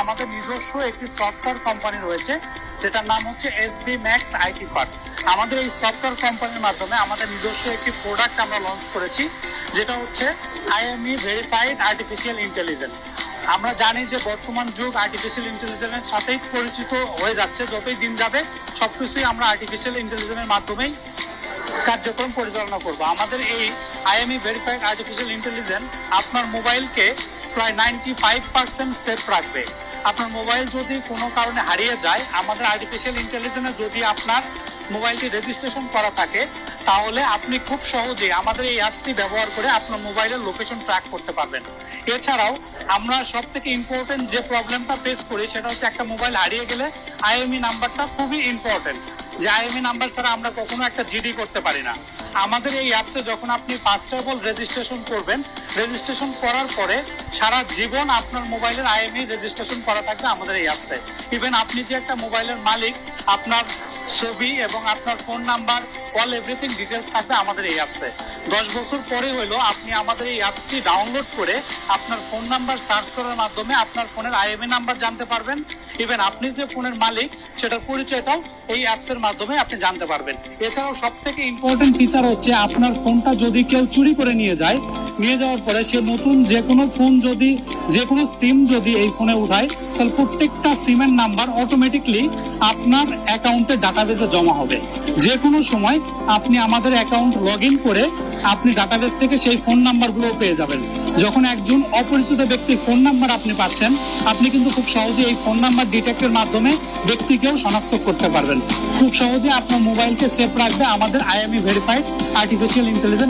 আমাদের নিজস্ব একটি সফটওয়্যার কোম্পানি রয়েছে, যেটার নাম হচ্ছে এসবি ম্যাক্স আইটি পার্ক। আমাদের এই সফটওয়্যার কোম্পানির মাধ্যমে আমাদের নিজস্ব একটি প্রোডাক্ট আমরা লঞ্চ করেছি, যেটা হচ্ছে আইএমই ভেরিফাইড আর্টিফিশিয়াল ইন্টেলিজেন্স। আমরা জানি যে বর্তমান যুগ আর্টিফিশিয়াল ইন্টেলিজেন্সের সাথেই পরিচিত হয়ে যাচ্ছে। যতই দিন যাবে সবকিছুই আমরা আর্টিফিশিয়াল ইন্টেলিজেন্সের মাধ্যমেই কার্যক্রম পরিচালনা করব। আমাদের এই আইএমই ভেরিফাইড আর্টিফিশিয়াল ইন্টেলিজেন্স আপনার মোবাইলকে প্রায় 95% সেফ রাখবে। আপনার মোবাইল যদি কোনো কারণে হারিয়ে যায়, আমাদের আর্টিফিশিয়াল ইন্টেলিজেন্সে যদি আপনার মোবাইলটি রেজিস্ট্রেশন করা থাকে, তাহলে আপনি খুব সহজেই আমাদের এই অ্যাপসটি ব্যবহার করে আপনার মোবাইলের লোকেশন ট্র্যাক করতে পারবেন। এছাড়াও আমরা সব থেকে ইম্পর্টেন্ট যে প্রবলেমটা ফেস করি, সেটা হচ্ছে একটা মোবাইল হারিয়ে গেলে আইএমই নাম্বারটা খুবই ইম্পর্টেন্ট। যে আইএমই নাম্বার ছাড়া আমরা কখনো একটা জিডি করতে পারি না। আমাদের এই অ্যাপসে যখন আপনি ফার্স্ট অফ অল রেজিস্ট্রেশন করবেন, রেজিস্ট্রেশন করার পরে সারা জীবন আপনার মোবাইলের আইএমই রেজিস্ট্রেশন করা থাকবে আমাদের এই অ্যাপসে। ইভেন আপনি যে একটা মোবাইলের মালিক, আপনার ছবি এবং আপনার phone number, all everything details থাকবে আমাদের এই অ্যাপসে। 10 বছর পরে হইলো আপনি আমাদের এই অ্যাপসটি ডাউনলোড করে আপনার ফোন নাম্বার সার্চ করার মাধ্যমে আপনার ফোনের আইএমই নাম্বার জানতে পারবেন। ইভেন আপনি যে ফোনের মালিক সেটার পরিচয়টাও এই অ্যাপসের মাধ্যমে আপনি জানতে পারবেন। এছাড়াও সব থেকে ইম্পর্টেন্ট ফিচার হচ্ছে আপনার ফোনটা যদি কেউ চুরি করে নিয়ে যাওয়ার পরে সে নতুন যে কোনো সিম যদি এই ফোনে উঠায়, তাহলে প্রত্যেকটা সিমের নাম্বার অটোমেটিকলি আপনার অ্যাকাউন্টে ডাটাবেসে জমা হবে। যে কোনো সময় আপনি আমাদের অ্যাকাউন্ট লগ ইন করে আপনি ডাটাবেস থেকে সেই ফোন নাম্বারগুলো পেয়ে যাবেন। যখন একজন অপরিচিত ব্যক্তির ফোন নাম্বার আপনি পাচ্ছেন, আপনি কিন্তু খুব সহজে এই ফোন নাম্বার ডিটেক্টের মাধ্যমে ব্যক্তিকেও শনাক্ত করতে পারবেন। খুব সহজে আপনার মোবাইলকে সেফ রাখবে আমাদের আইএমই ভেরিফাইড আর্টিফিশিয়াল ইন্টেলিজেন্স।